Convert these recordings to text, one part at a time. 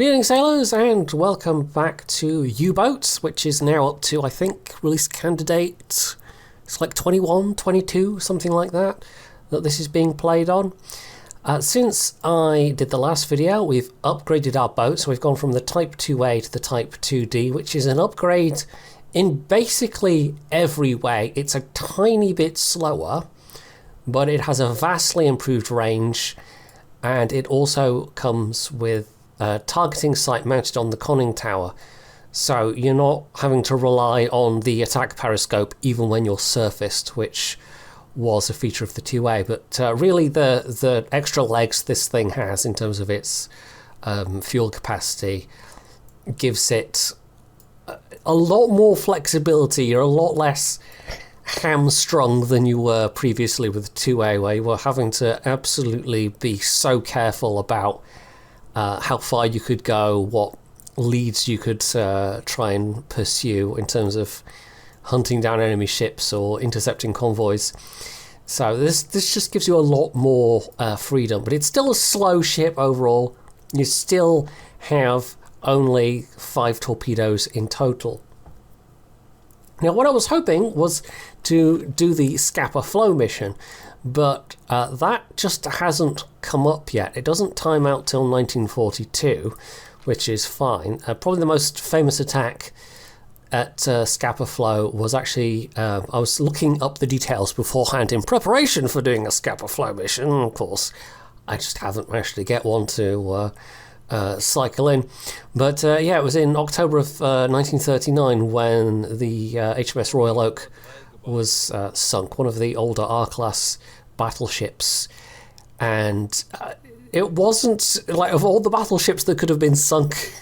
Greetings sailors and welcome back to U-BOAT, which is now up to, I think, release candidate, it's like 21, 22, something like that this is being played on. Since I did the last video, we've upgraded our boat, so we've gone from the Type 2A to the Type 2D, which is an upgrade in basically every way. It's a tiny bit slower, but it has a vastly improved range, and it also comes with targeting sight mounted on the conning tower, so you're not having to rely on the attack periscope even when you're surfaced, which was a feature of the 2A. But really the extra legs this thing has in terms of its fuel capacity gives it a lot more flexibility. You're a lot less hamstrung than you were previously with 2A, where you were having to absolutely be so careful about how far you could go, what leads you could try and pursue in terms of hunting down enemy ships or intercepting convoys. So this just gives you a lot more freedom, but it's still a slow ship overall. You still have only 5 torpedoes in total. Now, what I was hoping was to do the Scapa Flow mission, but that just hasn't come up yet. It doesn't time out till 1942, which is fine. Probably the most famous attack at Scapa Flow was actually, I was looking up the details beforehand in preparation for doing a Scapa Flow mission. Of course, I just haven't managed to get one to cycle in. But yeah, it was in October of 1939 when the HMS Royal Oak was sunk, one of the older R-class battleships. And it wasn't, like, of all the battleships that could have been sunk,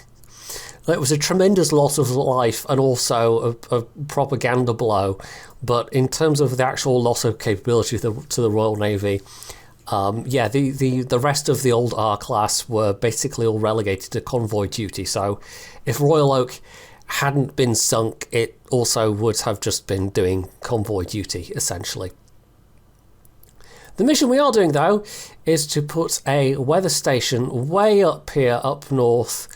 it was a tremendous loss of life and also a propaganda blow. But in terms of the actual loss of capability to the Royal Navy, yeah, the rest of the old R-class were basically all relegated to convoy duty. So if Royal Oak hadn't been sunk, it also would have just been doing convoy duty, essentially. The mission we are doing, though, is to put a weather station way up here, up north,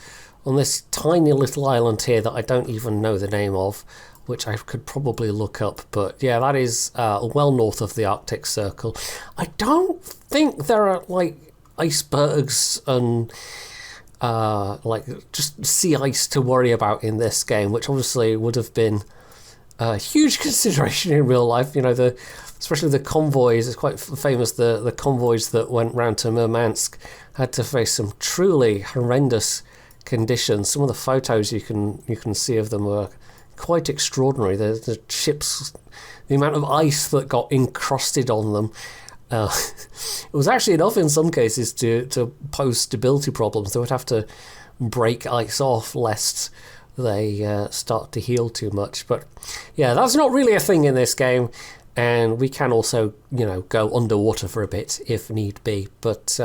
on this tiny little island here that I don't even know the name of, which I could probably look up. But yeah, that is well north of the Arctic Circle. I don't think there are, like, icebergs and like just sea ice to worry about in this game, which obviously would have been a huge consideration in real life. You know, especially the convoys. It's quite famous, the convoys that went round to Murmansk had to face some truly horrendous conditions. Some of the photos you can see of them were quite extraordinary. The ships, the amount of ice that got encrusted on them, it was actually enough in some cases to pose stability problems. They would have to break ice off lest they start to heal too much. But yeah, that's not really a thing in this game, and we can also, you know, go underwater for a bit if need be. But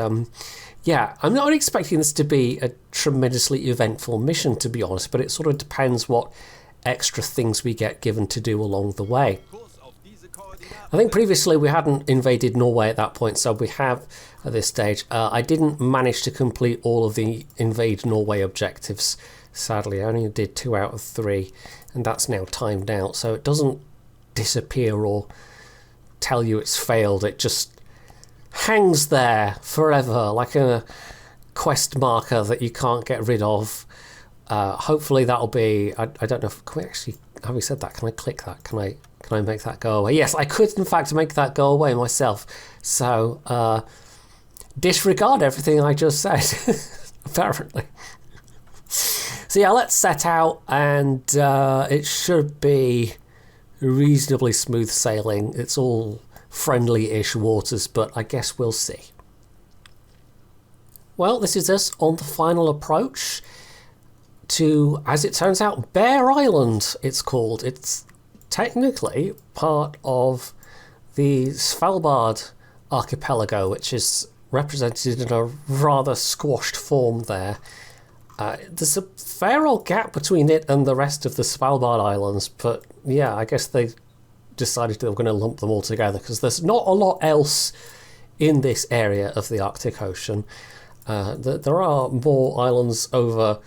yeah, I'm not expecting this to be a tremendously eventful mission, to be honest, but it sort of depends what extra things we get given to do along the way. I think previously we hadn't invaded Norway at that point, so we have at this stage. I didn't manage to complete all of the invade Norway objectives, sadly. I only did 2 out of 3, and that's now timed out, so it doesn't disappear or tell you it's failed. It just hangs there forever, like a quest marker that you can't get rid of. Hopefully that'll be, I don't know, can we actually, having said that, can I click that? Can I make that go away? Yes, I could in fact make that go away myself. So disregard everything I just said, apparently. So yeah, let's set out, and it should be reasonably smooth sailing. It's all friendly-ish waters, but I guess we'll see. Well, this is us on the final approach to, as it turns out, Bear Island, it's called. It's technically part of the Svalbard archipelago, which is represented in a rather squashed form there. There's a fair old gap between it and the rest of the Svalbard Islands, but yeah, I guess they decided they were going to lump them all together because there's not a lot else in this area of the Arctic Ocean. There are more islands over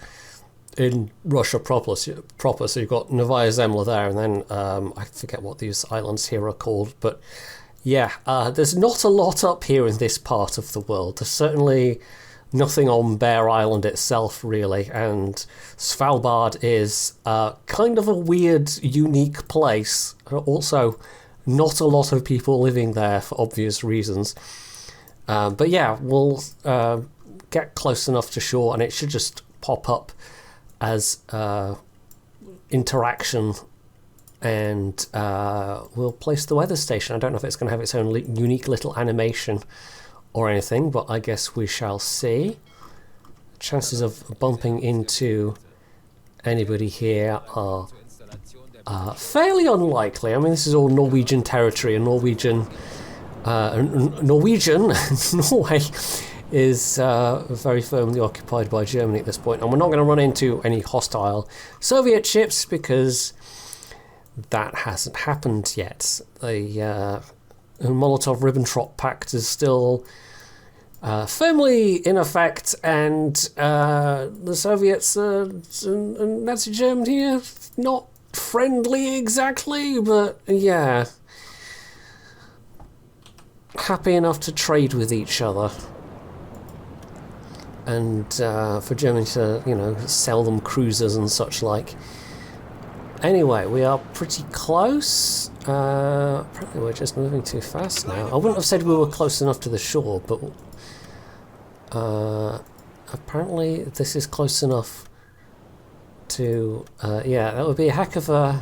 in Russia proper, so you've got Novaya Zemlya there, and then I forget what these islands here are called, but yeah, there's not a lot up here in this part of the world. There's certainly nothing on Bear Island itself, really, and Svalbard is kind of a weird, unique place. Also, not a lot of people living there for obvious reasons. But yeah, we'll get close enough to shore, and it should just pop up as interaction, and we'll place the weather station. I don't know if it's going to have its own unique little animation or anything, but I guess we shall see. Chances of bumping into anybody here are fairly unlikely. I mean, this is all Norwegian territory, and Norwegian Norway is very firmly occupied by Germany at this point, and we're not going to run into any hostile Soviet ships because that hasn't happened yet. The Molotov-Ribbentrop Pact is still firmly in effect, and the Soviets and Nazi Germany are not friendly exactly, but yeah, happy enough to trade with each other. And for Germany to, you know, sell them cruisers and such like. Anyway, we are pretty close. Apparently we're just moving too fast now. I wouldn't have said we were close enough to the shore, but apparently this is close enough to... yeah, that would be a heck of a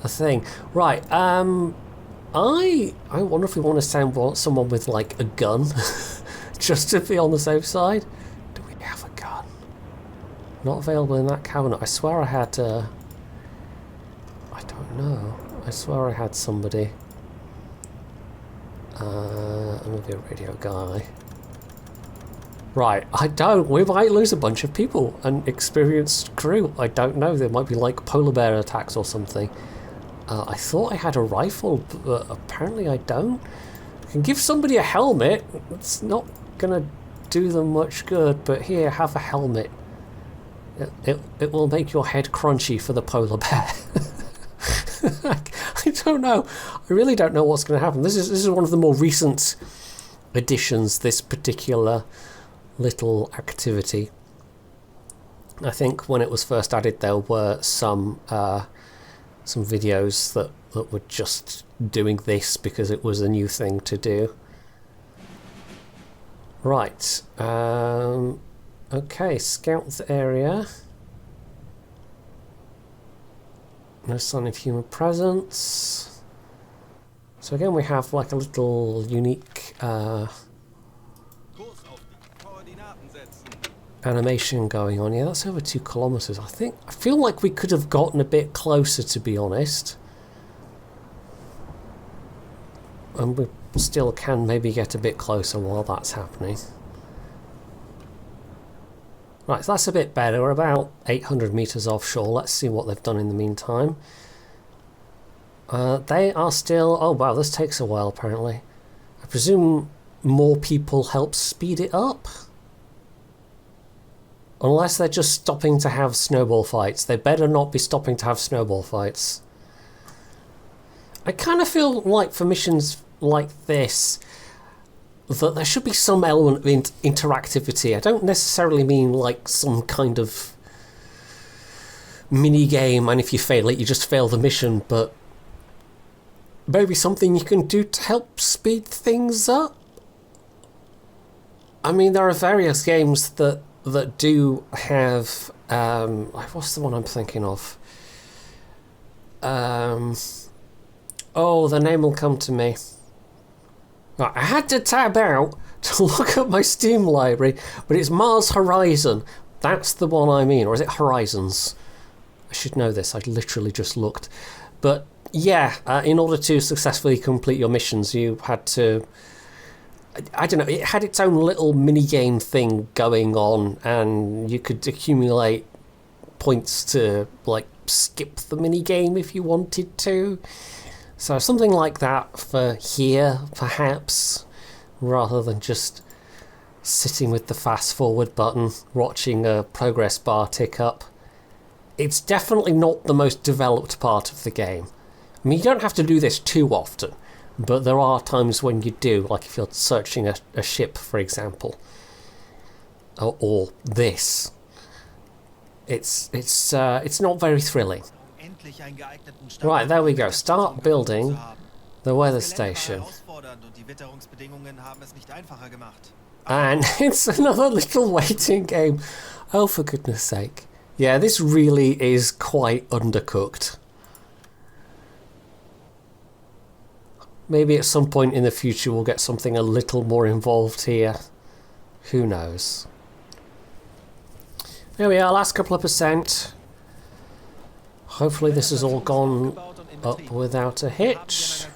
thing. Right, I wonder if we want to send someone with, like, a gun. Just to be on the safe side. Do we have a gun? Not available in that cabinet. I swear I had... I don't know. I swear I had somebody. I'm going to be a radio guy. Right, I don't. We might lose a bunch of people. An experienced crew. I don't know. There might be like polar bear attacks or something. I thought I had a rifle, but apparently I don't. I can give somebody a helmet. It's not gonna do them much good, but here, have a helmet. It will make your head crunchy for the polar bear. I don't know. I really don't know what's going to happen. This is one of the more recent additions, this particular little activity. I think when it was first added, there were some videos that were just doing this because it was a new thing to do. Right, okay, scout the area. No sign of human presence. So again, we have like a little unique animation going on. Yeah, that's over 2 kilometers. I feel like we could have gotten a bit closer, to be honest. And we still can maybe get a bit closer while that's happening. Right, so that's a bit better. We're about 800 meters offshore. Let's see what they've done in the meantime. They are still... Oh wow, this takes a while apparently. I presume more people help speed it up? Unless they're just stopping to have snowball fights. They better not be stopping to have snowball fights. I kind of feel like for missions like this, that there should be some element of interactivity. I don't necessarily mean like some kind of mini game, and if you fail it, you just fail the mission, but maybe something you can do to help speed things up. I mean, there are various games that do have... what's the one I'm thinking of? Oh, the name will come to me. Right, I had to tab out to look at my Steam library, but it's Mars Horizon. That's the one I mean. Or is it Horizons? I should know this. I literally just looked. But yeah, in order to successfully complete your missions, you had to... I don't know, it had its own little mini-game thing going on, and you could accumulate points to, like, skip the mini-game if you wanted to. So something like that for here, perhaps, rather than just sitting with the fast forward button, watching a progress bar tick up. It's definitely not the most developed part of the game. I mean, you don't have to do this too often, but there are times when you do, like if you're searching a ship, for example, or this. It's not very thrilling. Right, there we go. Start building the weather station. And it's another little waiting game. Oh, for goodness sake. Yeah, this really is quite undercooked. Maybe at some point in the future we'll get something a little more involved here. Who knows? There we are, last couple of percent. Hopefully this has all gone up without a hitch.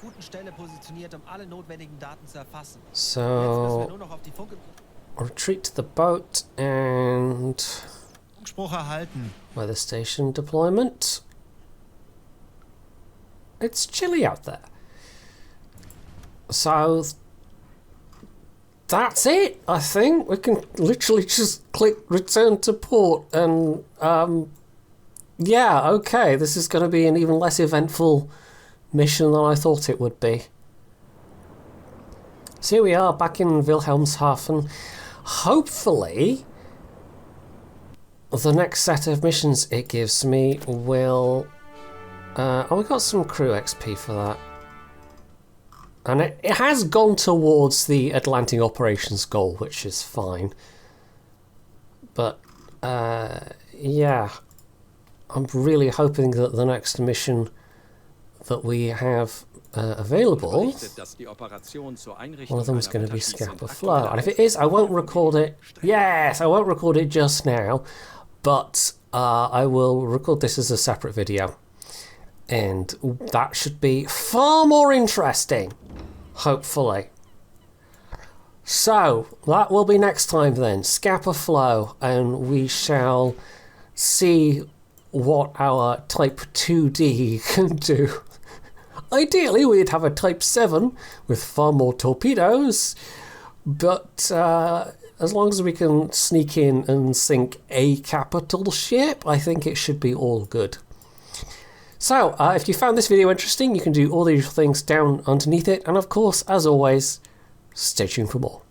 So, retreat to the boat and weather station deployment. It's chilly out there. So, that's it, I think. We can literally just click return to port and, yeah, okay, this is going to be an even less eventful mission than I thought it would be. So here we are, back in Wilhelmshaven. Hopefully, the next set of missions it gives me will... oh, we got some crew XP for that. And it has gone towards the Atlantic operations goal, which is fine. But, yeah. I'm really hoping that the next mission that we have available, one of them is going to be Scapa Flow. And if it is, I won't record it. Yes, I won't record it just now. But I will record this as a separate video. And that should be far more interesting. Hopefully. So, that will be next time then. Scapa Flow. And we shall see what our Type 2D can do. Ideally, we'd have a Type 7 with far more torpedoes. But as long as we can sneak in and sink a capital ship, I think it should be all good. So, if you found this video interesting, you can do all the usual things down underneath it. And of course, as always, stay tuned for more.